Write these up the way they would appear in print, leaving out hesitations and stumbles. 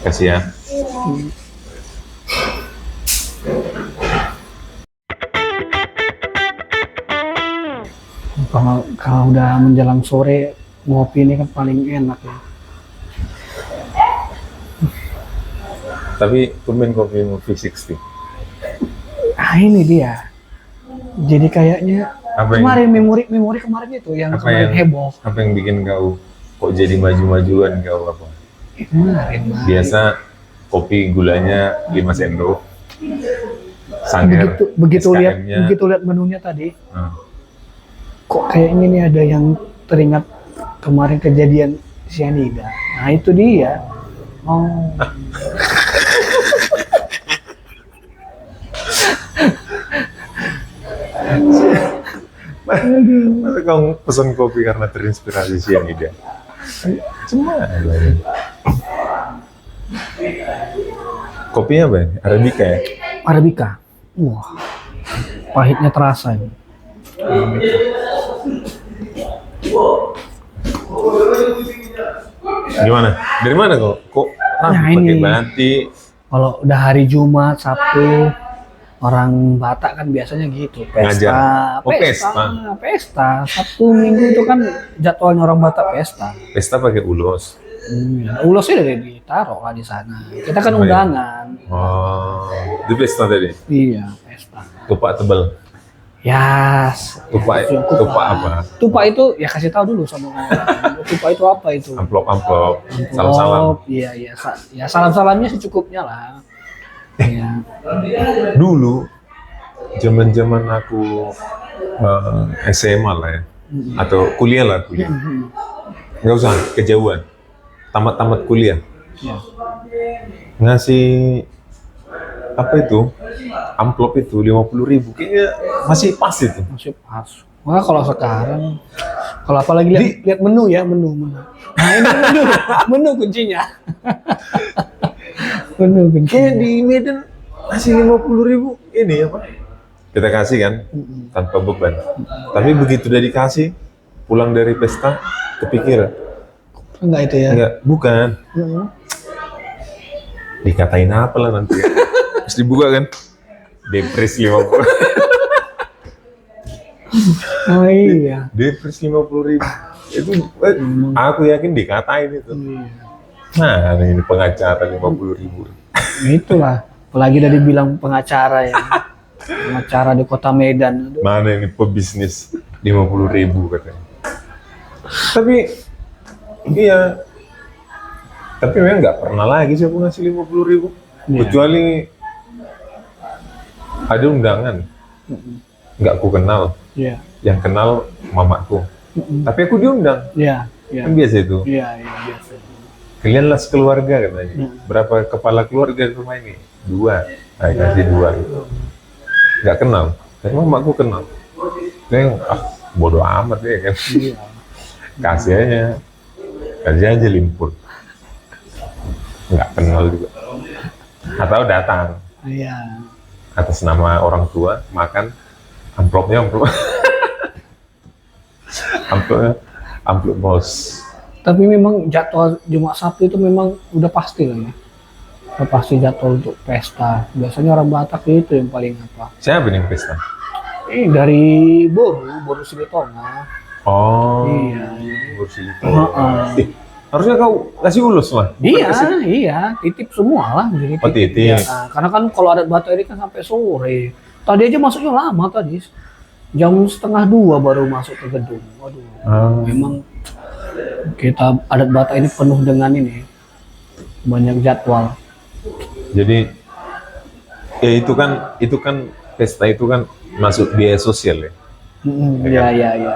Kasih ya. Kalau udah menjelang sore ngopi ini kan paling enak ya. Tapi tumben kopi V60. Ah ini dia. Jadi kayaknya Apa yang kemarin memori kemarin itu yang apa kemarin yang heboh. apa yang bikin kau kok jadi maju-majuan kau apa? Kemarin Bang. Biasa kopi gulanya 5 sendok. Sangger Begitu lihat menunya tadi, Hmm. kok kayaknya nih ada yang teringat kemarin kejadian cyanida. Nah itu dia. Oh. Masa kau pesan kopi karena terinspirasi cyanida? Cuma kopinya apa ya? Arabica ya? Arabica. Wah, pahitnya terasa ini. Gimana? Dari mana kok? Kok Nah, pakai ini. batik? Kalau udah hari Jumat, Sabtu, orang Batak kan biasanya gitu, pesta, Ngajar. Oh, pesta. pesta. Sabtu Minggu itu kan jadwalnya orang Batak pesta. Pesta pakai ulos. Ulosnya udah ditaruh lah di sana. Kita kan Oh, iya. undangan. Oh, itu pesta tadi. Iya, pesta. Tupak tebal. Ya, Tupak cukup tupak lah. apa? Tupak itu ya kasih tahu dulu sama orang. Tupak itu apa itu? Amplop-amplop. Salam-salam. Iya, iya. Ya salam-salamnya secukupnya lah. Iya. Dulu zaman-zaman aku SMA lah ya. Atau kuliah lah kuliah. Nggak usah kejauhan. Tamat-tamat kuliah. Iya. Ngasih apa itu? Amplop itu 50.000. Kayaknya masih pas itu. Masih pas. Wah kalau sekarang, kalau apalagi lihat menu ya menu. Nah ini menu kuncinya. Menu Kayak kuncinya. di Medan masih 50.000 ini apa? Kita kasih kan tanpa beban. Tapi begitu udah dikasih, pulang dari pesta kepikiran. Enggak itu ya? Enggak, bukan. Mm-mm. Dikatain apa lah nanti. Terus dibuka kan? Depres 50. Oh iya. Depres 50.000. Itu aku yakin dikatain itu. Iya. Nah, ini pengacara 50.000. Itulah. Apalagi dari bilang pengacara ya. Pengacara di kota Medan. Aduh. Mana ini pebisnis 50.000 katanya. Tapi iya. Tapi memang nggak pernah lagi sih aku ngasih 50.000. Iya. Kecuali ada undangan. Nggak aku kenal. Iya. Yang kenal mamaku. Tapi aku diundang. Iya. Iya. Kan biasa itu. Iya. Iya biasa. Kalian lah sekeluarga katanya. Berapa kepala keluarga di rumah ini? 2. Saya kasih 2 gitu. Nggak kenal. Tapi mamaku kenal. Saya bodoh amat ya kan. Iya. Kasih aja limpur. Nggak kenal juga. Atau datang Iya. atas nama orang tua makan amplopnya amplop bos. Tapi memang jadwal Jumat Sabtu itu memang udah pasti lah ya. Udah pasti jadwal untuk pesta. Biasanya orang Batak itu yang paling apa. Siapa nih yang pesta? Dari Boru Silitonga. Oh, Iya. bersih itu. Heeh. Harusnya kau kasih ulus lah. Bukan Iya, kasih- iya, titip semua lah. Jadi Oh, titip. Ya, karena kan kalau adat Batak ini kan sampai sore. Tadi aja masuknya lama tadi. Jam 1:30 baru masuk ke gedung. Waduh, memang kita adat Batak ini penuh dengan ini banyak jadwal. Jadi ya itu kan pesta itu kan masuk biaya sosial ya. Iya, iya, iya.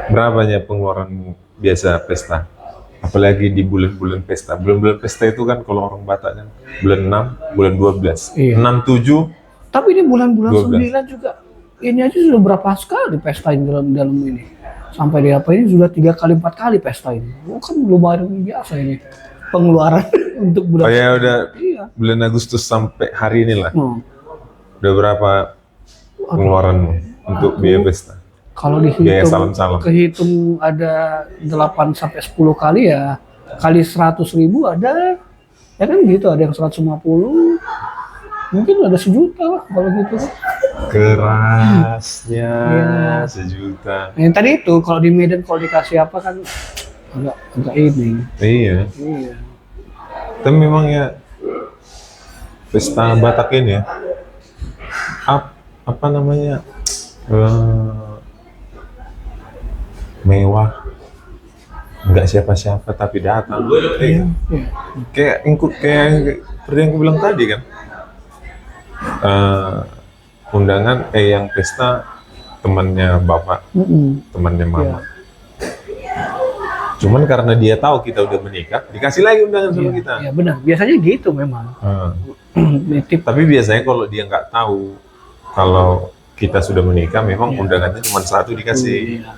Berapanya pengeluaranmu biasa pesta? Apalagi di bulan-bulan pesta. Bulan-bulan pesta itu kan kalau orang Batak kan bulan 6, bulan 12. Iya. 6, 7, Tapi ini bulan-bulan 12. 9 juga ini aja sudah berapa sekali pestain dalam ini. Sampai di apa ini sudah 3 kali 4 kali pesta ini. Oh, kan lumayan biasa ini pengeluaran untuk bulan. oh ya udah Iya. bulan Agustus sampai hari inilah. Hmm. Udah berapa pengeluaranmu untuk biaya pesta? Kalau Biaya dihitung salam-salam. kehitung ada 8 sampai 10 kali ya kali 100.000 ada, ya kan gitu, ada yang 150, mungkin ada 1 juta lah kalau gitu. Kerasnya Iya. 1 juta. Yang tadi itu kalau di Medan kalau dikasih apa kan agak ini. Iya. Iya. Tapi memang ya pesta Batak ini ya, apa namanya, mewah, nggak siapa-siapa tapi datang. Iya. Kayak seperti yang aku bilang tadi kan, undangan yang pesta temannya bapak, temannya mama. Iya. Cuman karena dia tahu kita udah menikah, dikasih lagi undangan sama kita. Iya benar, biasanya gitu memang. Nitip. Tapi biasanya kalau dia nggak tahu kalau kita sudah menikah, memang undangannya cuma 1 dikasih. Iya.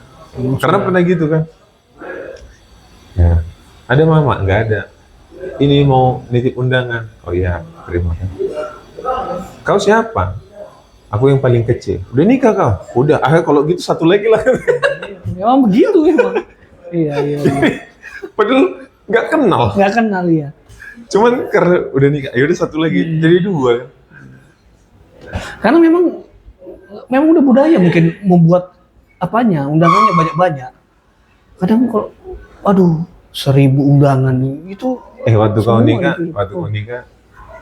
Karena pernah gitu kan. Ya. Ada mama, nggak ada. Ini mau nitip undangan. Oh iya, terima kasih. Kau siapa? Aku yang paling kecil. Udah nikah kau? Udah. Kalau gitu 1 lagi lah. Memang begitu memang. Iya. Padahal nggak kenal. Nggak kenal ya. Cuman karena udah nikah, ya udah 1 lagi, jadi 2. Karena memang udah budaya mungkin membuat apanya, undangannya banyak-banyak. Kadang kalau, aduh, 1.000 undangan itu. Waktu kau semua nikah, itu.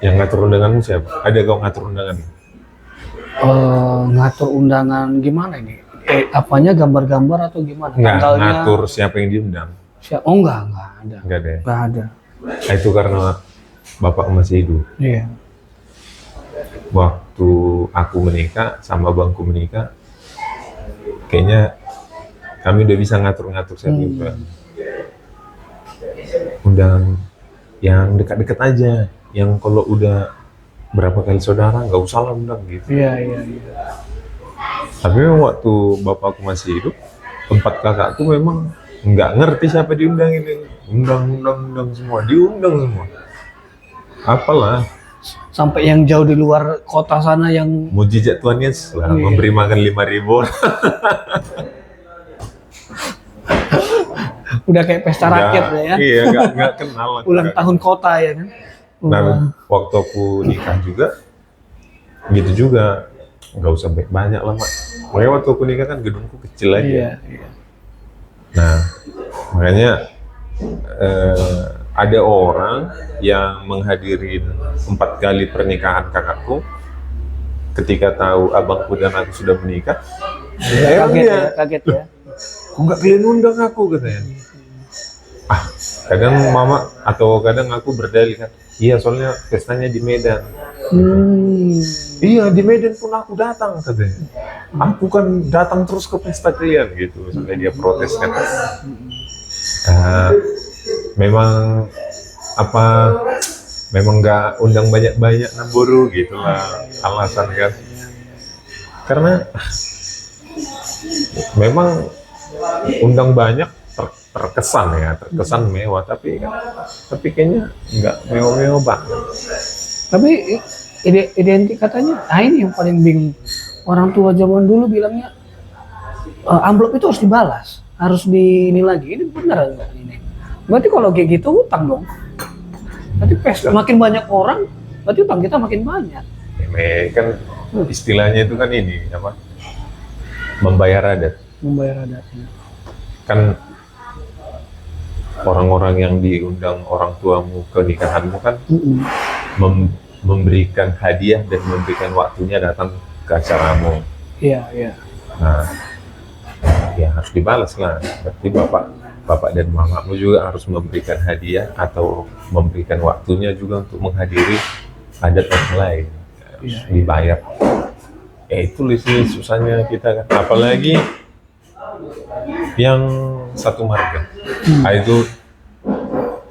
yang ngatur undanganmu siapa? Ada kau ngatur undangan? Ngatur undangan gimana ini? Apanya, gambar-gambar atau gimana? Nggak, Tanggalnya. ngatur siapa yang diundang? Oh enggak ada. Nggak ada ya? Nggak ada. Itu karena bapak masih hidup. Iya. Waktu aku menikah sama bangku menikah, kayaknya kami udah bisa ngatur-ngatur siapa juga. Undangan yang dekat-dekat aja, yang kalau udah berapa kali saudara nggak usah lah undang gitu. Iya. Tapi memang waktu bapakku masih hidup, 4 kakakku memang nggak ngerti siapa diundang ini. Undang semua, diundang semua. Apalah, Sampai yang jauh di luar kota sana yang mujizat Tuhan Yesus lah, Iya. memberi makan 5.000. udah kayak pesta rakyat ya. Iya, nggak kenal lah. Ulang tahun kota ya kan. Nah, waktu aku nikah juga, gitu juga. Nggak usah banyak lah, Mak. Makanya waktu aku nikah kan gedungku kecil aja. Iya. Nah, makanya ada orang yang menghadirin 4 kali pernikahan kakakku. Ketika tahu abangku dan aku sudah menikah, Kaget ya. kok nggak kalian undang aku, katanya. Kadang mama atau kadang aku berdalih kan, iya soalnya pestanya di Medan. Iya, di Medan pun aku datang, katanya. Aku kan datang terus ke pesta kalian gitu, sampai dia protes kan. Memang nggak undang banyak-banyak Namburu gitu lah alasan kan. Karena memang undang banyak terkesan mewah, tapi kayaknya nggak mewah-mewah banget. Tapi identik katanya, ini yang paling bingung. Orang tua zaman dulu bilangnya amplop itu harus dibalas, harus ini lagi. Ini benar nggak ini? Berarti kalau kayak gitu utang dong. Berarti makin banyak orang, berarti utang kita makin banyak. Kan istilahnya itu kan ini apa? Membayar adat. Membayar adatnya. Kan orang-orang yang diundang orang tuamu ke nikahanmu kan memberikan hadiah dan memberikan waktunya datang ke acaramu. Iya. Nah, ya harus dibalas lah. Berarti bapak dan mamamu juga harus memberikan hadiah atau memberikan waktunya juga untuk menghadiri adat orang lain. Harus dibayar. Itu lihatnya susahnya kita kan. Apalagi yang satu marga. Itu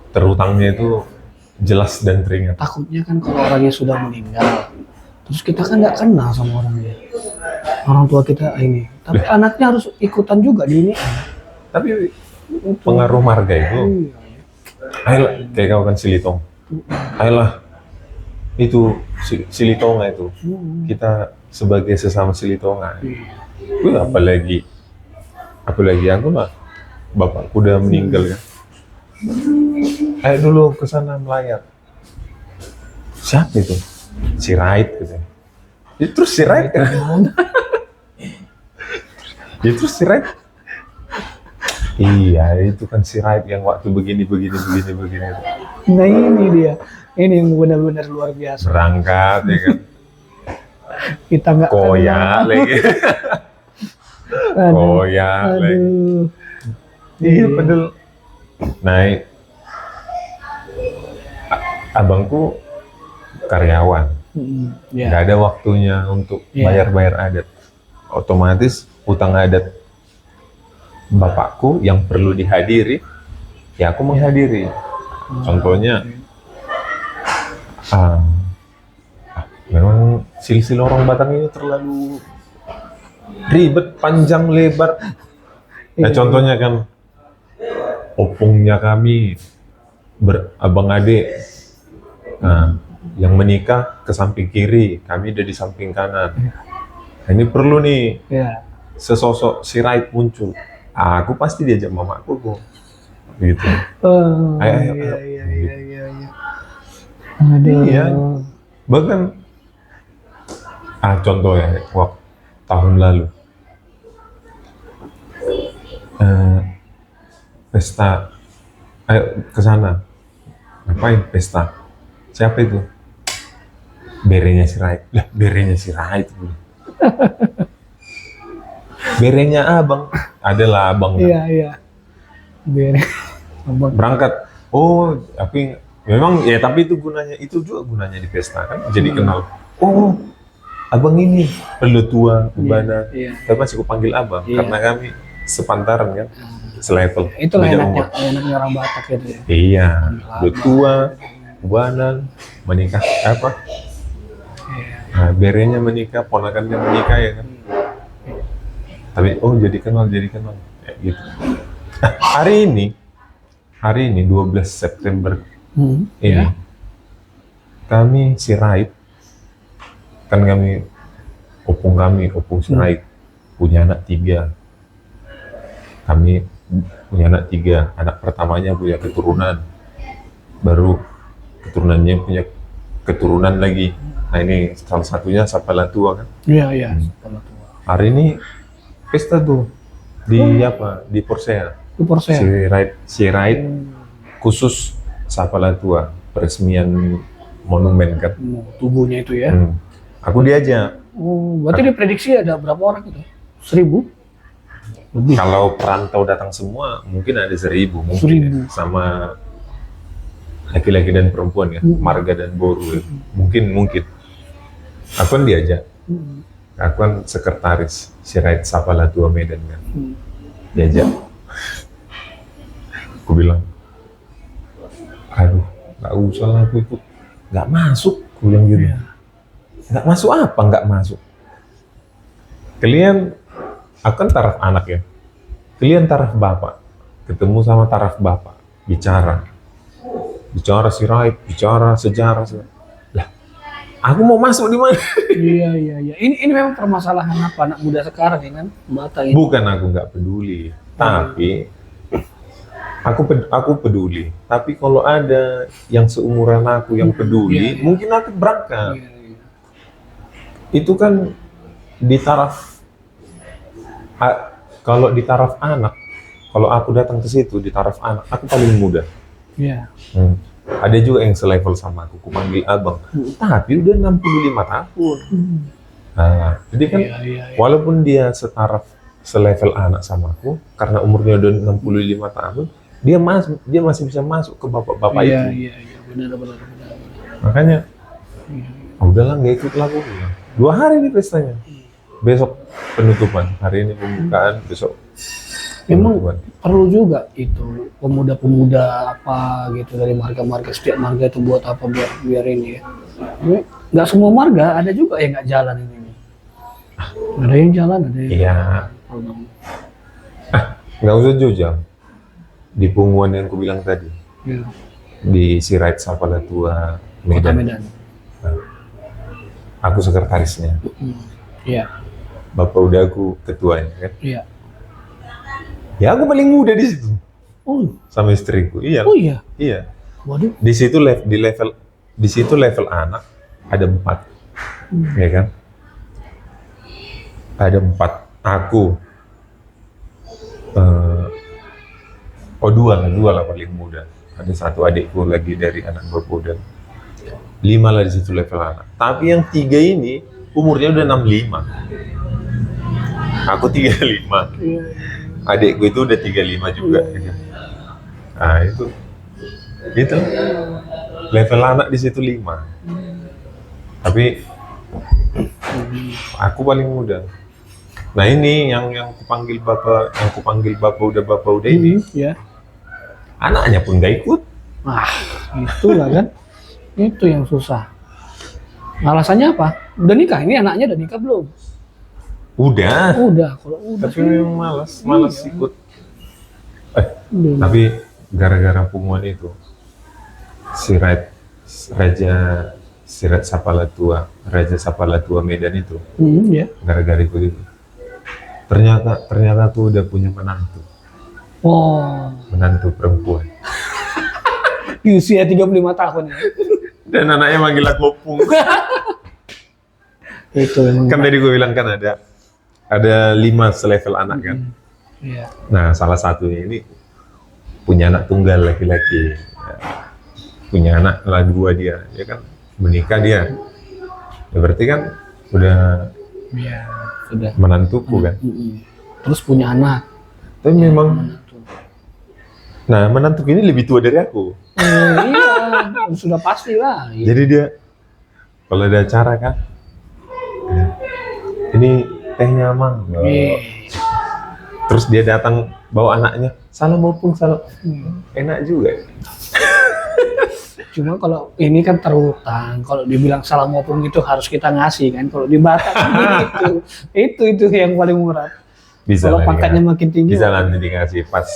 terutangnya itu jelas dan teringat. Takutnya kan kalau orangnya sudah meninggal, terus kita kan nggak kenal sama orangnya. Orang tua kita ini, tapi anaknya harus ikutan juga di ini. Tapi pengaruh marga itu, ayolah, kayak kau kan Silitong, ayolah, itu Silitonga itu, kita sebagai sesama Silitonga. Apalagi aku lah, bapakku udah meninggal kan. ayo dulu ke sana melayar. Siapa itu? Si Raid gitu. Ya, terus si Raid kan? Ya terus si Raid. Iya, itu kan si Raid yang waktu begini. Nah ini dia, ini yang benar-benar luar biasa. Berangkat ya kan. Kita nggak Koyak lagi. Koyak lagi. Aduh. Iya padahal naik. Abangku karyawan, nggak ada waktunya untuk bayar adat. Otomatis utang adat bapakku yang perlu dihadiri, ya aku menghadiri. Contohnya, memang silsilah orang Batak ini terlalu ribet, panjang, lebar. Nah contohnya kan, opungnya kami berabang adik. Nah, yang menikah ke samping kiri, kami udah di samping kanan. Nah, ini perlu nih sesosok si Raid muncul. Aku pasti diajak mamaku kok, gitu. Ayo. Iya. Bahkan, contoh ya, waktu tahun lalu, pesta, ayo ke sana, ngapain pesta? Siapa itu? Berenya si Raid. Lah, berenya si Raid. Berenya abang. Adalah abang. Iya. Bere. Berangkat. Oh, tapi memang ya tapi itu juga gunanya di pesta kan. Jadi kenal. Oh, abang ini perlu tua, ubana. Tapi masih aku panggil abang karena kami sepantaran kan. Selevel. Itulah enaknya orang Batak gitu ya. Iya, udah tua. Buanan menikah apa? Nah, berenya menikah, ponakannya menikah ya kan. Tapi jadi kenal ya, gitu. Hari ini 12 September ini kami si Raid kan opung si Raid punya anak 3. Kami punya anak 3. Anak pertamanya punya keturunan, baru keturunannya punya keturunan lagi. Nah ini salah satunya Sapala Tua kan? Iya. Sapala Tua. Hari ini pesta tuh di Di Porsea. Di Porsea. Si Raid khusus Sapala Tua, peresmian monumen kan? Tubuhnya itu ya? Aku diajak. Berarti diprediksi ada berapa orang itu? 1.000? Lebih. Kalau perantau datang semua mungkin ada 1.000 mungkin. 1.000. Sama laki-laki dan perempuan ya, marga dan boru ya. Mungkin. Aku kan diajak. Aku kan sekretaris si Raid Sapala Tua Medan kan. Diajak. Aku bilang, aduh, nggak usah lah aku ikut. Nggak masuk, aku bilang gitu. Nggak masuk apa? Nggak masuk. Kalian, aku kan taraf anak ya. Kalian taraf bapak. Ketemu sama taraf bapak. Bicara si Raid, bicara sejarah. Lah, aku mau masuk di mana? Iya. Ini memang permasalahan apa anak muda sekarang ya kan? Batak ini. Bukan aku nggak peduli, tapi aku peduli. Tapi kalau ada yang seumuran aku yang peduli, mungkin aku berangkat. Itu kan di taraf, kalau di taraf anak, kalau aku datang ke situ di taraf anak, aku paling muda. Iya. Ada juga yang selevel sama aku panggil abang. Tapi udah 65 tahun. Nah, jadi kan walaupun dia selevel anak sama aku, karena umurnya udah 65 tahun, dia masih bisa masuk ke bapak-bapak itu. Iya, benar. Makanya, udahlah nggak ikut lagu. 2 hari nih pestanya. Besok penutupan, hari ini pembukaan, besok. Memang perlu juga itu pemuda-pemuda apa gitu dari marga-marga, setiap marga itu buat apa biar ini ya. Nggak semua marga, ada juga yang nggak jalan ini. Ada yang jalan, ada yang. Iya. Nggak usah jauh. Di Punguan yang aku bilang tadi, di si Raid Sapala Tua Medan. Nah, aku sekretarisnya. Iya. Bapak udah aku ketuanya kan. Iya. Ya aku paling muda di situ. Oh. Sama istriku. Iya. Oh iya. Iya. Waduh. Di situ level anak ada 4, ya kan? Ada 4. Aku, dua lah paling muda. Ada satu adikku lagi dari anak bapak dan 5 lah di situ level anak. Tapi yang 3 ini umurnya udah 65. Aku 35. Adikku itu udah 35 juga. Ya kan? Nah itu level anak di situ 5. Tapi aku paling muda. Nah ini yang kupanggil bapak udah ini, Ya. anaknya pun gak ikut. Nah, itulah kan. Itu yang susah. Alasannya apa? Udah nikah? Ini anaknya udah nikah belum? Udah. Kalau udah Tapi sih. memang malas Iya. ikut. Belum. Tapi gara-gara punguan itu, Raja Sapala Tua Medan itu, Ya. gara-gara ikut itu, ternyata aku udah punya Oh, menantu perempuan. di usia 35 tahun ya. Dan anaknya manggil aku opung. Itu memang. Kan tadi gue bilang kan ada 5 selevel anak kan. Iya. Nah salah satunya ini punya anak tunggal laki-laki. Ya, punya anak lah 2 dia kan menikah dia. Ya, berarti kan udah Iya, sudah. menantuku kan. Terus punya anak. Tapi memang, nah menantuku ini lebih tua dari aku. Iya, sudah pasti lah. Iya. Jadi dia kalau ada acara kan, ini tehnya Mang. Iya. Terus dia datang bawa anaknya, salam opung, salam. Enak juga. Cuma kalau ini kan terutang, kalau dibilang salam opung itu harus kita ngasih kan. Kalau di Batak kan itu yang paling murah. Bisa Kalau lah pangkatnya dikasih. makin tinggi, Bisa nanti dikasih pas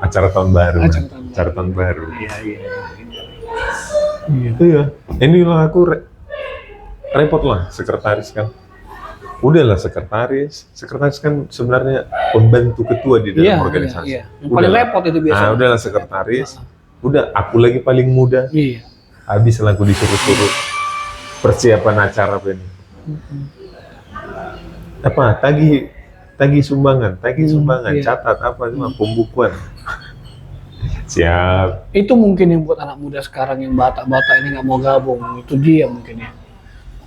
acara tahun baru. Acara tahun baru. Baru. Iya. Iya. Ini lah aku repot lah sekretaris kan. Udahlah sekretaris kan sebenarnya pembantu ketua di dalam organisasi. Iya. Yang paling repot itu biasanya. Nah, udahlah sekretaris. Udah, aku lagi paling muda. Iya. Habis lah aku disuruh-suruh persiapan acara apa ini. Apa? Tagih sumbangan, Iya. catat apa cuma pembukuan. Siap. Itu mungkin yang buat anak muda sekarang yang Batak-Batak ini nggak mau gabung. Itu dia mungkin ya.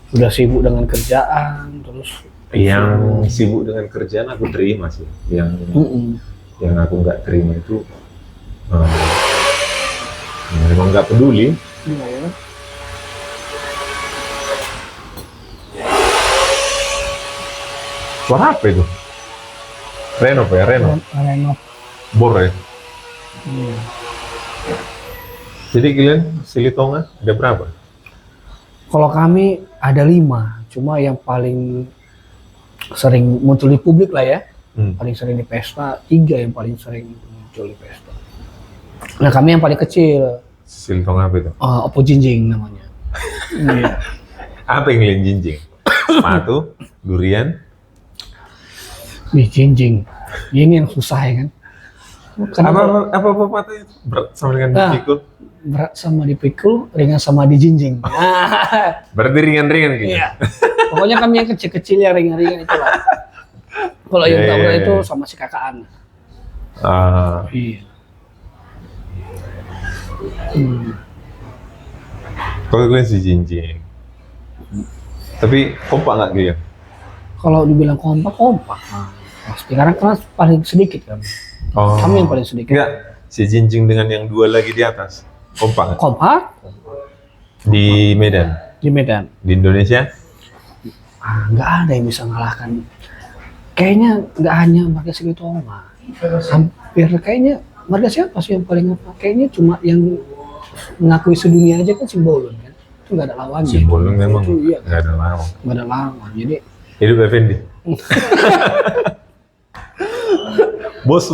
Udah sibuk dengan kerjaan, terus Yang sibuk dengan kerjaan aku terima sih. Yang aku nggak terima itu memang nggak peduli. Iya ya. Suara apa itu? Renov ya, Renov. Renov. Bor ya. Iya. Jadi kalian Silitonga ada berapa? Kalau kami ada 5, cuma yang paling sering muncul di publik lah ya, paling sering di pesta, 3 yang paling sering muncul di pesta. Nah kami yang paling kecil, Silitonga apa itu? Opo Jinjing namanya. Iya. Apa yang kalian jinjing? Sepatu, durian, Di Jinjing. Ini yang susah ya kan. apa patah itu? Berat sama dengan Nah. dipikul? Berat sama dipikul, ringan sama dijinjing. Berarti ringan-ringan gitu? Iya. Pokoknya kami yang kecil-kecil yang ringan-ringan itu lah. Kalau yang Iya, berat iya, itu iya. sama si kakaan. Iya. Kalau kalian si jinjing. Tapi kompak nggak dia? Kalau dibilang kompak. Pasti karena kelas paling sedikit kan. Oh. Kami yang paling sedikit. Enggak, si jinjing dengan yang 2 lagi di atas. Kompak nggak? Kompak Di Medan, di Medan. di Indonesia? Nggak ada yang bisa ngalahkan. Kayaknya nggak hanya Marga Silitonga. Hampir kayaknya Marga siapa sih yang paling apa? Kayaknya cuma yang mengakui sedunia aja kan Simbolon kan. Itu nggak ada lawannya. Simbolon memang Itu, iya, nggak ada lawan. nggak ada lawan. Jadi Hidup Effendi. Bos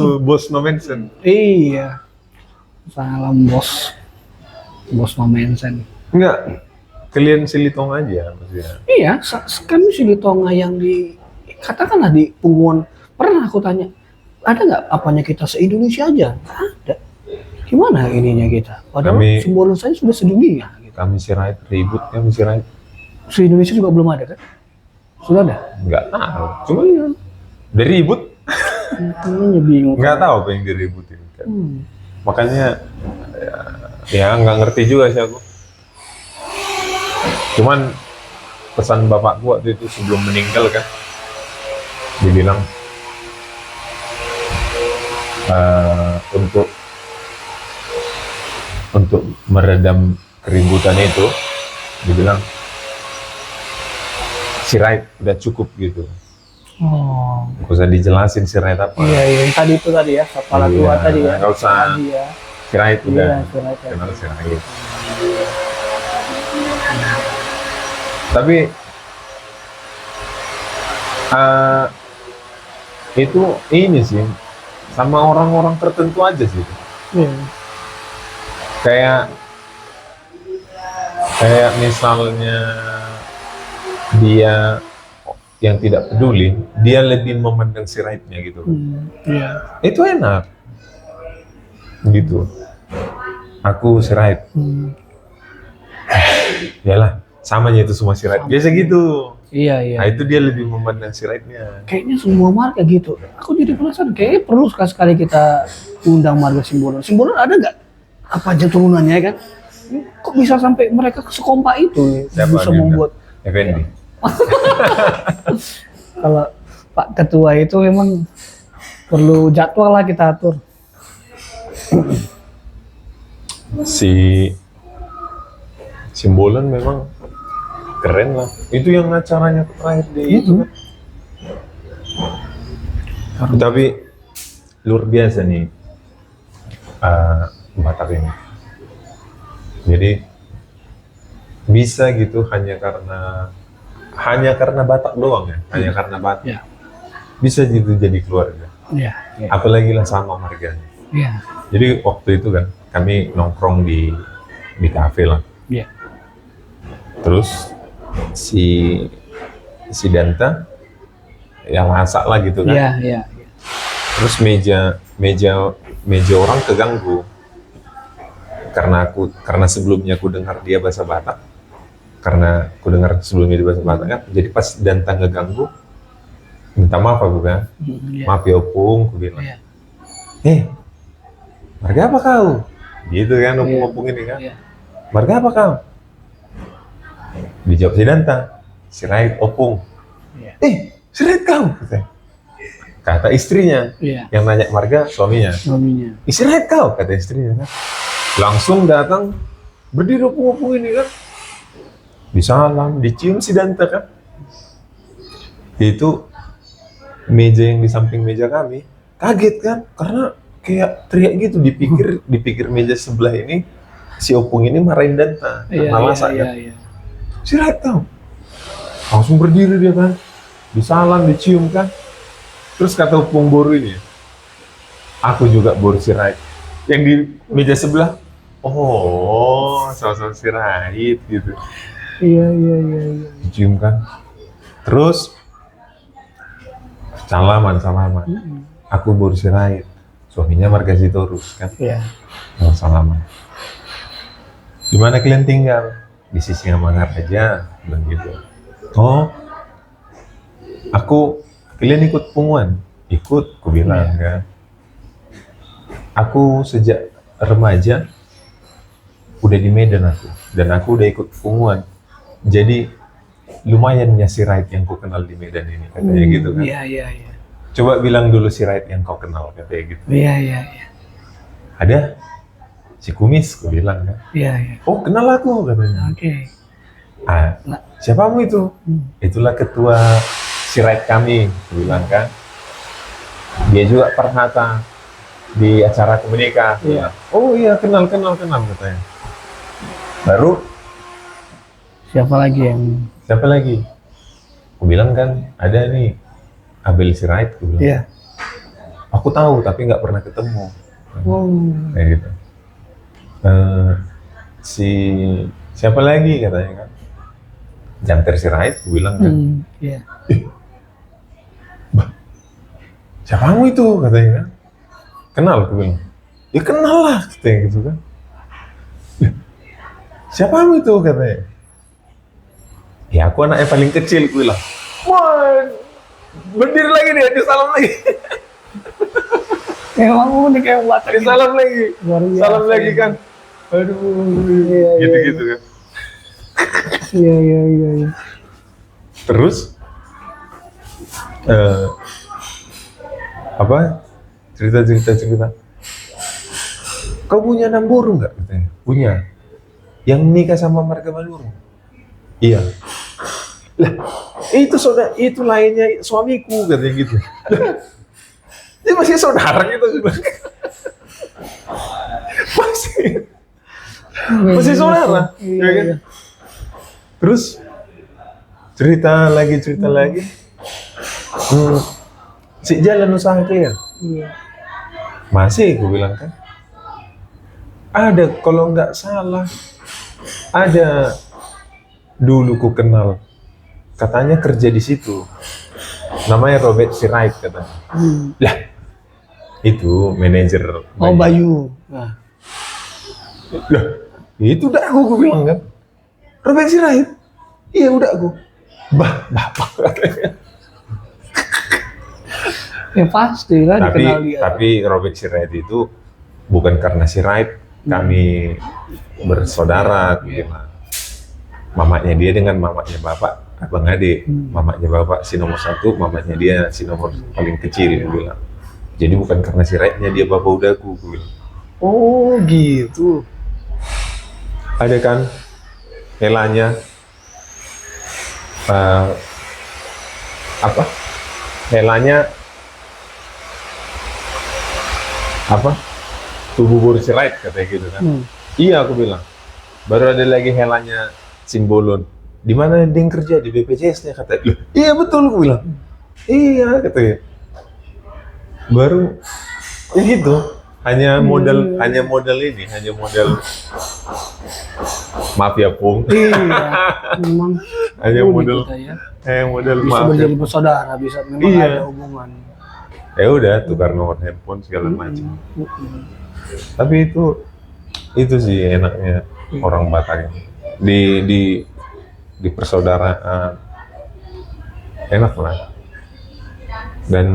no mention. iya. Salam bos. Bos Momensen. Enggak, kalian Silitonga aja maksudnya. Iya, kami Silitonga yang di katakanlah di Punguan. Pernah aku tanya, ada nggak apanya kita se-Indonesia aja? Nggak ada. Gimana ininya kita? Padahal Kami- Simbolon saya sudah sedunia. Gitu. Kami Sirait ribut, kami Sirait Se Indonesia juga belum ada kan? Sudah ada? nggak tahu. Cuma Iya. udah ribut, Makanya bingung. nggak tahu apa yang diributin. Kan. Hmm. Makanya ya nggak ngerti juga sih aku. Cuman pesan bapakku waktu itu sebelum meninggal kan, dibilang untuk meredam keributan itu, dibilang Sirait udah cukup gitu. Oh. Nggak usah dijelasin Sirait apa. Iya, iya. Yang tadi itu tadi ya, kepala Iya, tua tadi ya. nggak usah. Tadi ya. Sirait udah Iya, Sirait ya. kenal Sirait. Tapi itu ini sih sama orang-orang tertentu aja sih. Iya. Kayak misalnya dia yang tidak peduli, dia lebih memandang Siraitnya gitu. Iya. Itu enak. Gitu. Aku Sirait. Yalah, sama aja itu semua Sirait. Biasa gitu. Iya, iya. Nah, itu dia lebih memandang Siraitnya. Kayaknya semua marga gitu. Aku jadi penasaran. Kayaknya perlu sekali kita undang marga Simbolon. Simbolon ada nggak apa aja turunannya kan? Kok bisa sampai mereka sekompak itu? Siapa Bisa yang membuat. Effendi. Kalau Pak Ketua itu memang perlu jadwal lah kita atur. Si Simbolon memang keren lah. Itu yang acaranya terakhir di itu kan. Tapi luar biasa nih Batak ini. Jadi bisa gitu hanya karena Batak doang ya, hanya karena Batak. Iya. Bisa gitu jadi keluarga. Iya. Iya. Apalagi lah sama marganya. Iya. Jadi waktu itu kan kami nongkrong di kafe lah. Iya. Terus si Danta ya masak lah gitu kan. Iya. Iya. Terus meja orang keganggu karena sebelumnya aku dengar dia bahasa Batak. Karena aku dengar sebelumnya dia bahasa Batak kan. Jadi pas Danta ngeganggu, minta maaf aku kan. Iya. Maaf ya Opung, aku bilang. Iya. Marga apa kau? Gitu kan, Iya. Opung ini kan. Iya. Marga apa kau? Dijawab si Danta, Sirait Opung. Iya. Sirait kau? Kata istrinya, Iya. yang nanya marga suaminya. Suaminya. Sirait kau? Kata istrinya kan. Langsung datang, berdiri Opung ini kan. Disalam, dicium si Danta kan. Itu meja yang di samping meja kami, kaget kan, karena kayak teriak gitu, dipikir meja sebelah ini si Opung ini marahin Danta Iya. karena masak Iya. kan. Iya. Sirait kau. Langsung berdiri dia kan, disalam, dicium kan. Terus kata Opung Boru ini, aku juga Boru Sirait. Yang di meja sebelah, oh sosok Sirait gitu. Iya. Iya. Iya. Iya. Dicium kan. Terus salaman. Aku Boru Sirait. Suaminya Marga Sitorus kan. Iya. Salaman. Di mana kalian tinggal? Di Sisingamanggar aja, bilang gitu. Oh, kalian ikut Punguan? Ikut, aku bilang kan. Aku sejak remaja udah di Medan aku, dan aku udah ikut Punguan. Jadi lumayan ya Sirait yang ku kenal di Medan ini, katanya gitu kan. Iya. Iya. Iya. Coba bilang dulu Sirait yang kau kenal, katanya gitu. Iya. Iya. Iya. Ada si Kumis, aku bilang kan. Iya. Iya. Oh, kenal aku, katanya. Oke. Siapamu itu? Itulah ketua Sirait kami, aku bilang kan. Dia juga pernah di acara Komunika. Iya. Oh iya, kenal katanya. Baru Siapa lagi? Aku bilang kan, ada nih Abel Sirait, aku bilang. Iya. Aku tahu tapi nggak pernah ketemu. Oh. Kayak gitu. Siapa lagi katanya kan? Janter Sirait, aku bilang kan. Iya. Siapamu itu, katanya kan. Kenal, aku bilang. Ya kenal lah, katanya gitu kan. Siapamu itu katanya? Ya aku anaknya paling kecil, gue bilang. Wah, berdiri lagi dia salam lagi. Emang unik kayak Batak. Salam lagi. Luar biasa. Salam lagi kan. Aduh, gitu-gitu kan. Iya. Terus apa? Cerita. Kau punya anak burung nggak? Katanya. Punya. Yang nikah sama marga Manurung. Iya. Lah, itu lainnya suamiku katanya gitu. Dia masih saudara gitu. masih saudara. Ya kan? Terus cerita lagi. Si jalan usaha kalian? Iya. Masih, gue bilang kan. Ada, kalau nggak salah, ada dulu ku kenal. Katanya kerja di situ. Namanya Robert Sirait katanya. Lah, itu manajer. Oh, Bayu. Nah. Lah, itu udah aku bilang kan. Robert Sirait? Iya udah aku. Bapak katanya. Ya pasti lah dikenal dia. Tapi Robert Sirait itu bukan karena Sirait kami bersaudara gitu. Mamanya dia dengan mamanya bapak abang adik. Mamanya bapak si nomor 1, mamanya dia si nomor paling kecil, gue bilang. Jadi bukan karena Siraitnya dia bapak udaku, gue bilang. Oh gitu. Ada kan helanya helanya tubuh buru Sirait katanya gitu kan. Iya aku bilang. Baru ada lagi helanya Simbolon. Di mana dia kerja di BPJS-nya katanya. Iya betul aku bilang. Iya katanya. Baru ya gitu. Hanya modal maaf ya Pung. Iya. Memang hanya modal bisa maaf menjadi ya. bersaudara, bisa memang ada hubungan. Ya udah tukar nomor handphone segala macam. Tapi itu sih enaknya orang Batak di persaudaraan enak lah. Dan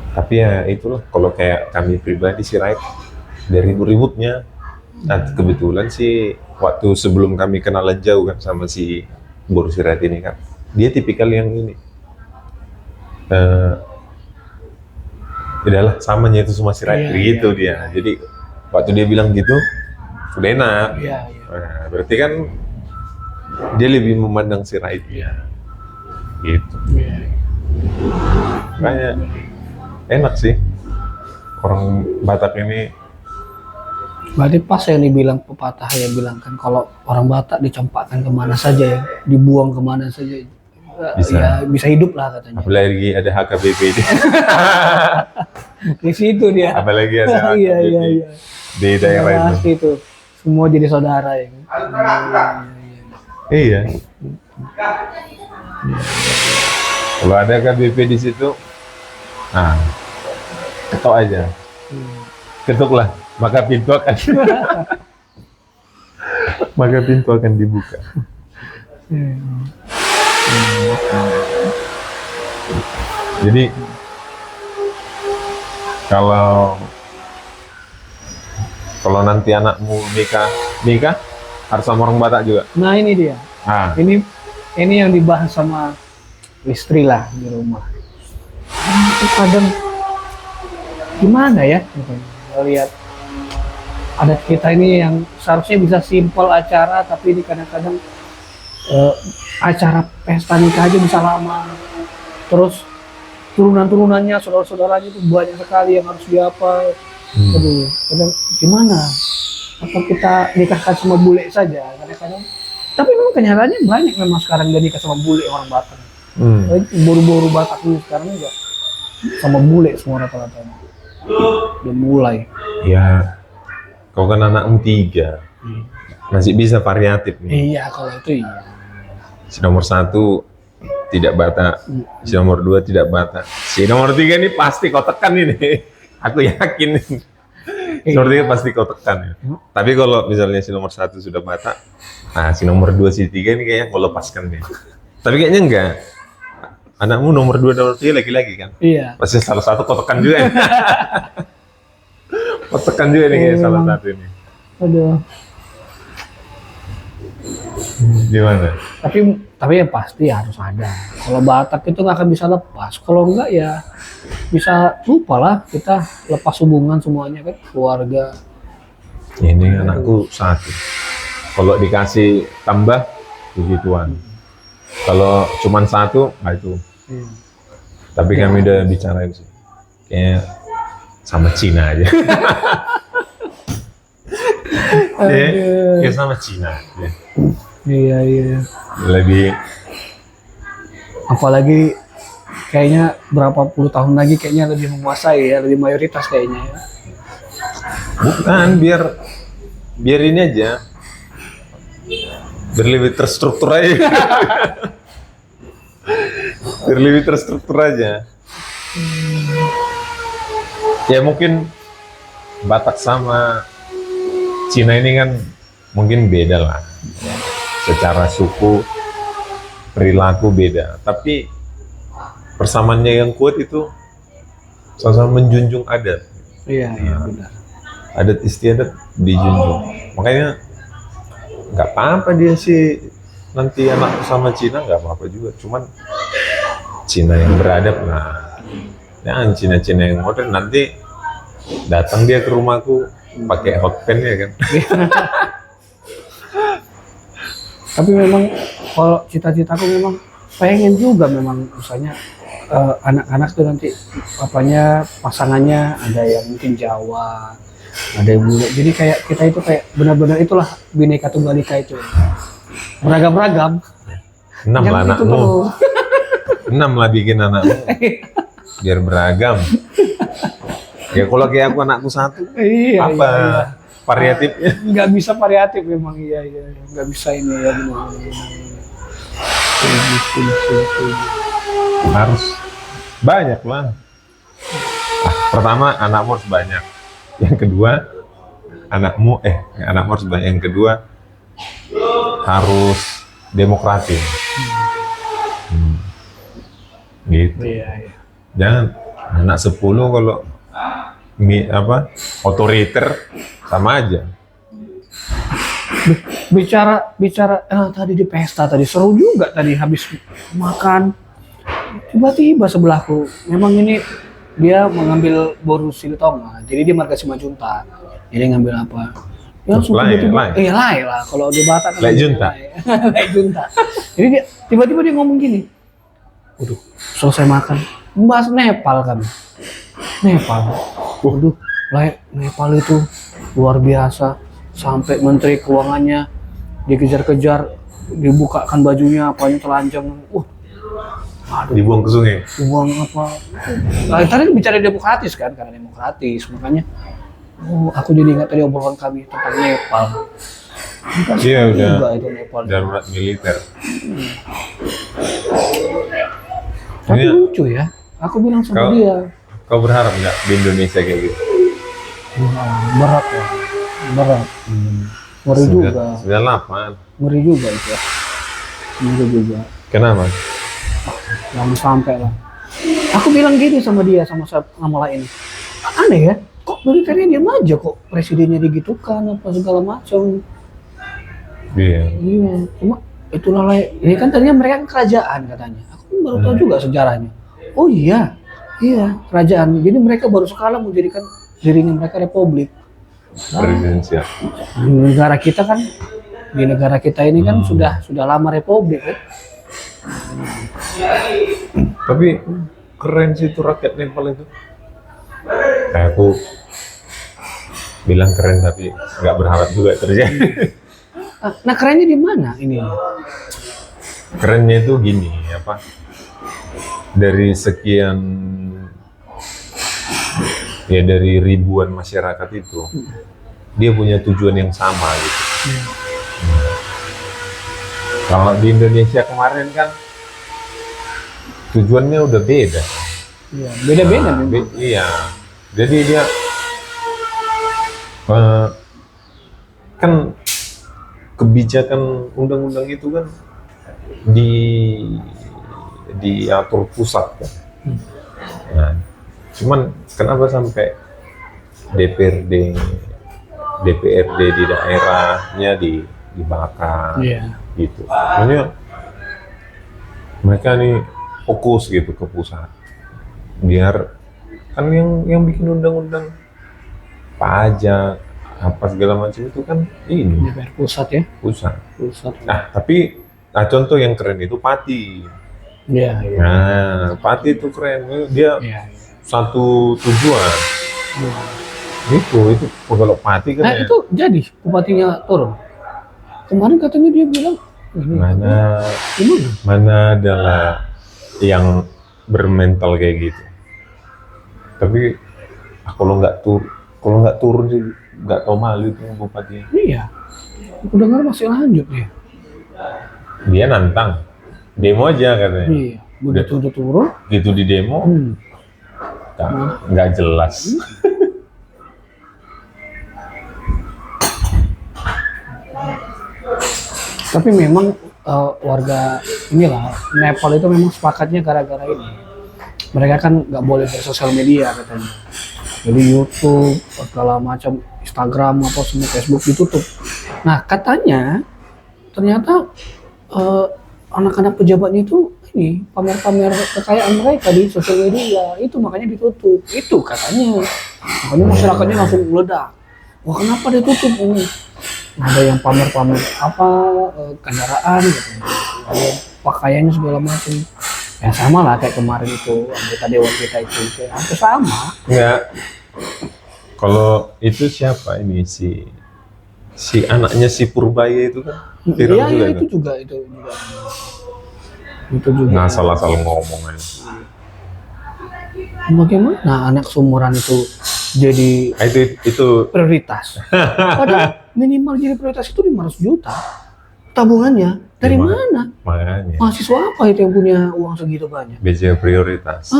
tapi ya itulah, kalau kayak kami pribadi Sirait dari ribut-ributnya. Nah, kebetulan sih waktu sebelum kami kenalan jauh kan sama si Boru Sirait ini kan, dia tipikal yang ini udahlah samanya itu semua Sirait gitu dia. Jadi waktu dia bilang gitu udah enak. Nah, berarti kan dia lebih memandang Sirait ya gitu. Makanya enak sih orang Batak ini. Berarti pas yang dibilang pepatah yang bilang kan kalau orang Batak dicampakkan kemana saja ya, dibuang kemana saja bisa hidup lah katanya. Apalagi ada HKBP di situ dia. Apalagi ada HKBP di daerah itu. Semua jadi saudara ya. Iya. Kalau ada HKBP di situ, nah ketok aja. Ketuklah, maka pintu akan dibuka. Jadi kalau nanti anakmu nikah harus sama orang Batak juga. Nah ini dia. Ini yang dibahas sama istri lah di rumah. Itu kadang gimana ya? Lihat adat kita ini yang seharusnya bisa simpel acara, tapi ini kadang-kadang acara pesta nikah aja bisa lama. Terus turunan-turunannya, saudara-saudaranya itu banyak sekali yang harus diapa. Aduh, kadang gimana? Atau kita nikahkan sama bule saja kadang-kadang. Tapi memang kenyataannya banyak memang sekarang jadi nikah sama bule orang Batak. Boru-boru Batak ini sekarang juga sama bule semua rata-ratanya. Udah mulai. Ya, kau kan anakmu 3. Masih bisa variatif nih. Iya, kalau itu iya. Si nomor 1 tidak Batak, si nomor 2 tidak Batak, si nomor 3 ini pasti kau tekan ini. Aku yakin. Sepertinya pasti kau tekan ya. Tapi kalau misalnya si nomor 1 sudah Batak, nah si nomor 2, si 3 ini kayaknya kau lepaskan nih. Tapi kayaknya enggak. Anakmu nomor 2, nomor 3 laki-laki kan? Iya. Pasti salah satu kau tekan juga ya. Kau tekan juga nih kayak salah satu ini. Aduh. Gimana? Tapi yang pasti harus ada. Kalau Batak itu nggak akan bisa lepas. Kalau enggak ya bisa lupa lah kita lepas hubungan semuanya kan, keluarga. Ini anakku 1. Kalau dikasih tambah begituan. Kalau cuman 1, nah itu. Tapi kami udah bicarain sih. Kayaknya sama Cina aja. Ya sama Cina. Ya. Iya. Lebih Apalagi kayaknya berapa puluh tahun lagi kayaknya lebih menguasai ya, lebih mayoritas kayaknya ya. bukan biar ini aja. Biar lebih terstruktur aja. Biar lebih terstruktur aja. Ya mungkin Batak sama Cina ini kan mungkin beda lah. Secara suku, perilaku beda. Tapi persamaannya yang kuat itu sama-sama menjunjung adat. Iya, benar. Adat istiadat dijunjung. Makanya nggak apa-apa dia sih nanti anak sama Cina, nggak apa-apa juga. Cuman Cina yang beradab, nah ya Cina-Cina yang modern nanti datang dia ke rumahku pakai hot pen ya kan. Tapi memang kalau cita-citaku memang pengen juga memang misalnya anak-anak tuh nanti apanya pasangannya ada yang mungkin Jawa, ada yang bule. Jadi kayak kita itu kayak benar-benar itulah Bhinneka Tunggal Ika itu. Beragam-ragam. 6 lah Jangan itu anakmu. terus. 6 lah bikin anakmu. Biar beragam. Ya kalau kayak aku anakku 1, Iya, apa iya. variatifnya? Nggak bisa variatif memang, iya. Nggak bisa ini ya benar. Harus banyak lah. Pertama anakmu harus banyak. Yang kedua anakmu harus banyak. Yang kedua harus demokratis. Gitu. Iya. Jangan anak 10 kalau otoriter sama aja. Bicara tadi di pesta tadi seru juga tadi habis makan tiba-tiba sebelahku memang ini dia mengambil borusil tonga jadi dia marga Simajunta jadi ngambil apa ya langsung tiba-tiba lai lah kalau di Batak kan lai junta. Lai junta jadi dia tiba-tiba dia ngomong gini waduh selesai makan bahas Nepal kan Nepal waduh Nepal itu luar biasa sampai menteri keuangannya dikejar-kejar dibukakan bajunya apanya telanjang aduh, dibuang ke sungai. Dibuang apa? Nah, tadi bicara demokratis kan, karena demokratis makanya. Aku jadi ingat tadi obrolan kami tentang Nepal. Iya udah. Itu Nepal. Darurat militer. Tapi lucu ya. Aku bilang sama dia. Kau berharap nggak di Indonesia kayak gitu? Berat ya. Berat. Ngeri juga. 98. Ngeri juga itu ya. Ngeri juga. Kenapa? Jangan sampai lah. Aku bilang gini sama dia sama lain. Aneh ya, kok militernya diam aja kok presidennya digitukan apa segala macam. Iya. Cuma itulah ini kan tadinya mereka kan kerajaan katanya. Aku baru tahu juga sejarahnya. Oh iya kerajaan. Jadi mereka baru sekarang menjadikan dirinya mereka republik. Presidensial. Di negara kita ini kan sudah lama republik kan. Tapi keren sih itu rakyat Nepal itu. Aku bilang keren tapi nggak berharap juga terjadi. Nah kerennya di mana ini? Kerennya itu gini dari sekian dari ribuan masyarakat itu dia punya tujuan yang sama gitu. Kalau di Indonesia kemarin kan tujuannya udah beda. Iya, beda-beda Iya. Jadi dia kan kebijakan undang-undang itu kan di diatur pusat kan. Nah, cuman kenapa sampai DPRD di daerahnya dibakar gitu. Maksudnya mereka nih fokus gitu ke pusat. Biar kan yang bikin undang-undang pajak apa segala macam itu kan ini DPR pusat ya. pusat. Pusat. Nah, contoh yang keren itu Pati. Iya, iya. Nah, Pati itu keren. Dia Iya, iya. satu tujuan. Iya. Itu kalau Pati kan Nah, ya, itu jadi bupatinya turun. Kemarin katanya dia bilang, ini gimana? mana adalah yang bermental kayak gitu. Tapi kalau nggak turun sih nggak tahu malu itu bupati. Iya. Aku dengar masih lanjut ya. Dia nantang demo aja katanya. Iya. Begitu udah turun. Gitu di demo nggak jelas. Tapi memang warga inilah Nepal itu memang sepakatnya gara-gara ini. Mereka kan nggak boleh bersosial media katanya. Jadi YouTube, segala macam, Instagram apa semua, Facebook ditutup. Nah katanya ternyata anak-anak pejabatnya itu ini pamer-pamer kekayaan mereka di sosial media, itu makanya ditutup. Itu katanya. Makanya masyarakatnya langsung meledak. Wah kenapa ditutup ini? Ada yang pamer-pamer apa kendaraan gitu, ada pakaiannya segala macam. Ya sama lah kayak kemarin itu anggota dewan kita itu kayak hampir sama. Enggak. Kalau itu siapa ini si anaknya si Purbaya itu kan viral Iya juga ya, kan? itu juga. Nah, salah ngomong aja. Bagaimana anak seumuran itu jadi Nah, itu prioritas? Padahal minimal jadi prioritas itu 500 juta tabungannya. Dari mana? makanya Mahasiswa apa itu yang punya uang segitu banyak? BJ prioritas.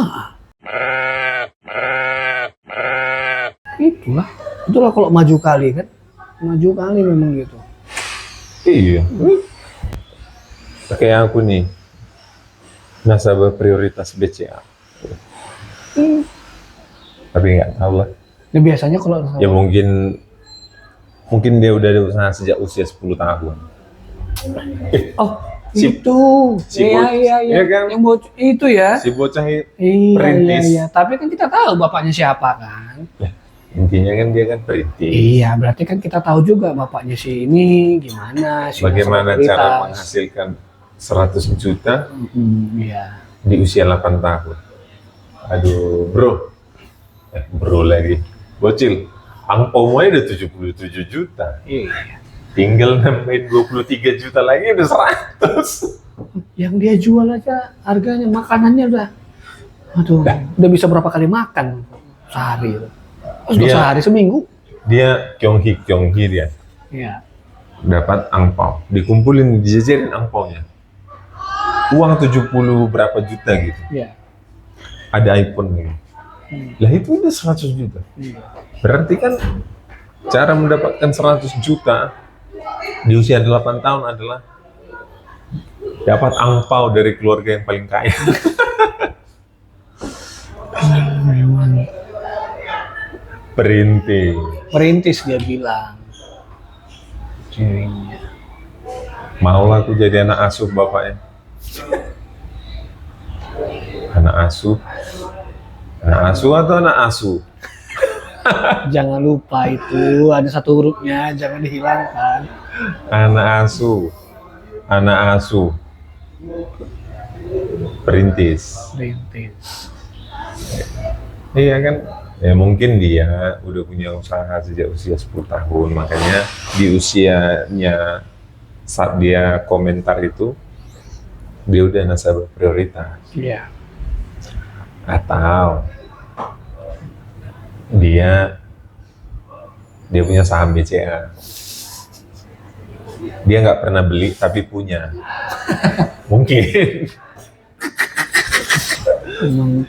Itulah kalau maju kali kan, maju kali memang gitu. Iya. Kayak aku nih, nasabah prioritas BCA. Tapi nggak tahu lah. Nah biasanya kalau Ya mungkin dia udah ada usaha sejak usia 10 tahun. oh Si- itu si iya Iya kan? yang bocah itu ya. Si bocah Iya iya, tapi kan kita tahu bapaknya siapa kan. intinya kan dia kan perintis. Iya, berarti kan kita tahu juga bapaknya si ini gimana si Bagaimana masalah cara prioritas. menghasilkan 100 juta Iya. di usia 8 tahun. Aduh, bro lagi. Bocil, angpaumu aja udah 77 juta. Iya. Tinggal nambahin 23 juta lagi udah 100. Yang dia jual aja harganya makanannya udah udah bisa berapa kali makan sehari. Terus sehari seminggu. Dia Kyonghi dia. Iya. Dapat angpau, dikumpulin, dijajarin angpaunya. Uang 70 berapa juta gitu. Iya. Ada iPhone lagi. Lah itu udah 100 juta. Iya. Berarti kan cara mendapatkan 100 juta di usia 8 tahun adalah dapat angpau dari keluarga yang paling kaya. Memang perintis dia bilang. Cirinya. Maulah aku jadi anak asuh bapaknya. Anak asuh atau anak asuh? Jangan lupa itu ada satu hurufnya, jangan dihilangkan. Anak asuh. Perintis. Iya kan? Ya mungkin dia udah punya usaha sejak usia 10 tahun, makanya di usianya saat dia komentar itu dia udah nasabah prioritas. Iya. Atau dia punya saham BCA. Dia nggak pernah beli tapi punya. Mungkin. Memang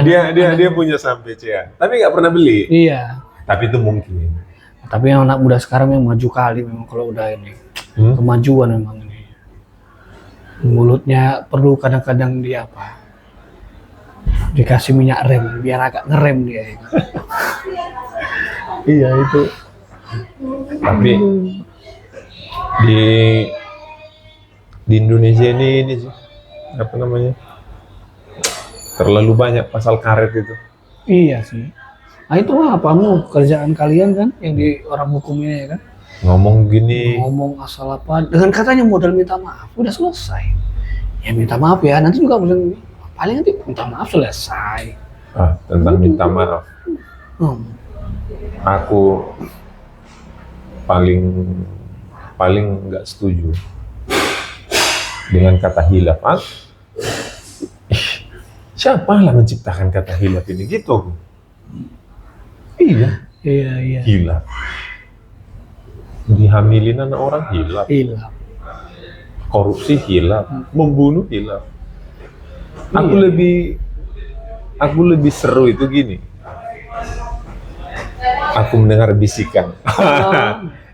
Dia punya saham BCA, tapi nggak pernah beli. Iya. Tapi itu mungkin. Tapi yang anak muda sekarang yang maju kali memang kalau udah ini. Kemajuan memang ini. Mulutnya perlu kadang-kadang dia apa? Dikasih minyak rem biar agak ngerem dia. Iya itu. Tapi di Indonesia ini sih apa namanya? Terlalu banyak pasal karet itu. Iya sih. Nah itu apa kerjaan kalian kan yang di orang hukum ini ya kan? Ngomong gini. Ngomong asal apa dengan katanya modal minta maaf udah selesai. Ya minta maaf ya nanti juga paling nanti minta maaf selesai. Tentang minta maaf. Aku paling nggak setuju dengan kata hilaf. Siapa lah menciptakan kata hilaf ini gitu? Iya. Hilaf. Dihamilin anak orang hilaf. Korupsi hilaf. Membunuh hilaf. Aku lebih seru itu gini. Aku mendengar bisikan.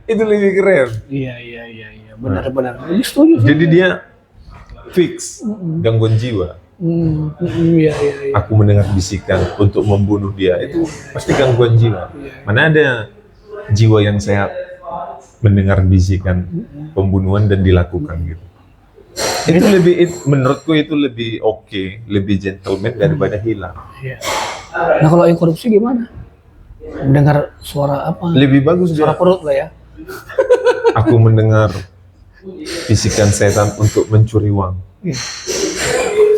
Itu lebih keren. Iya. Benar. Lebih setuju. Jadi dia fix gangguan jiwa. Iya. Aku mendengar bisikan untuk membunuh dia. Itu pasti gangguan jiwa. Mana ada jiwa yang sehat mendengar bisikan pembunuhan dan dilakukan gitu. Itu menurutku itu lebih oke, lebih gentleman daripada hilang. Iya. Nah kalau yang korupsi gimana? Mendengar suara apa? Lebih bagus suara perut lah ya. Aku mendengar bisikan setan untuk mencuri uang.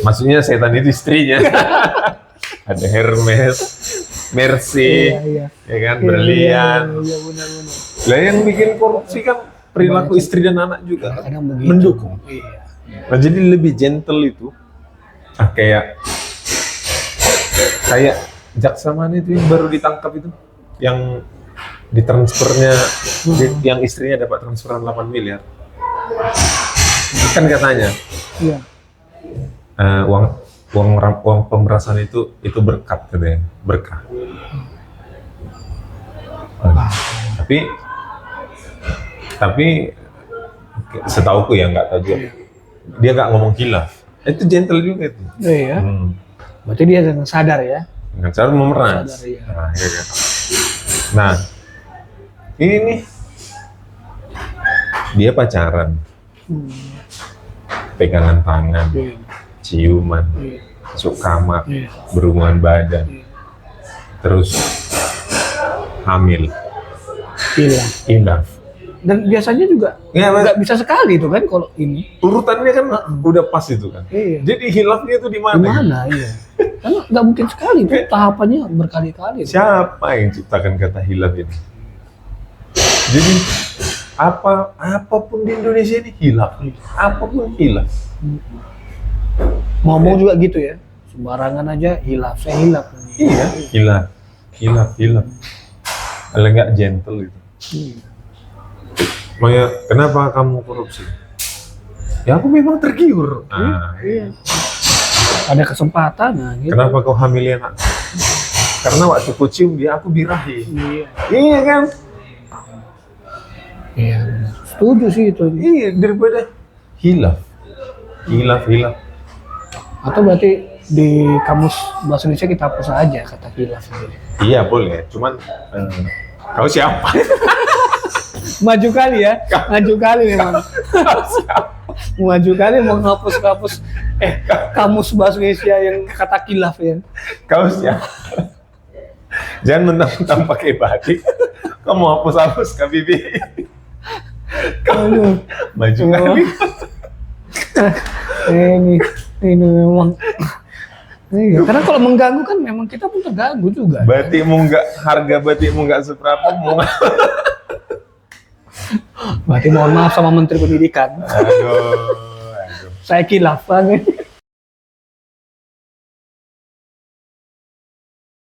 Maksudnya setan itu istrinya. Ada Hermes, Mercy, ya kan, berlian. Iya, benar. Lah yang bikin korupsi kan perilaku istri dan anak juga mendukung. Iya. Nah, jadi lebih gentle itu. Kayak jaksa mana itu yang baru ditangkap itu, yang ditransfernya, yang istrinya dapat transferan 8 miliar. Kan katanya. Iya. Uang pemerasan itu berkat katanya, berkah. Tapi setauku ya nggak tahu juga. Dia nggak ngomong khilaf. Itu gentle juga itu. Iya. Berarti dia dengan sadar ya. Dengan cara memeras. Sadar, ya. Nah, ini nih dia pacaran, pegangan tangan, ciuman, masuk kamar, berhubungan badan, terus hamil, hilaf. Dan biasanya juga nggak bisa sekali itu kan kalau ini. Urutannya kan udah pas itu kan. Iya. Jadi hilafnya itu di mana? Di mana? Iya. Karena nggak mungkin sekali itu tahapannya berkali-kali. Siapa yang ciptakan kata hilaf ini? Jadi apapun di Indonesia ini hilaf. Apapun hilaf. Ngomong juga gitu ya. Sembarangan aja hilaf, saya hilaf. Iya, hilaf. Kalau nggak gentle itu. Makanya, kenapa kamu korupsi? Ya aku memang tergiur. Iya. Ada kesempatan. Nah, gitu. Kenapa kau hamilin anak? Karena waktu ku cium dia, aku birahi. Iya kan? Iya. Setuju sih itu. Iya, daripada hilaf. Atau berarti di kamus bahasa Indonesia kita hapus aja kata hilaf. Iya boleh, cuman kau siapa? Maju kali memang. Maju kali mau ngapus kamus bahasa Indonesia yang kata khilaf ya. Kau siapa? Jangan mentang-mentang pakai batik, kamu hapus ke bibi. Kamu maju kali. Ini memang. Iya, karena kalau mengganggu kan memang kita pun terganggu juga. Harga batikmu nggak seberapa mau. Berarti mohon maaf sama Menteri Pendidikan. Aduh. Saya khilaf banget.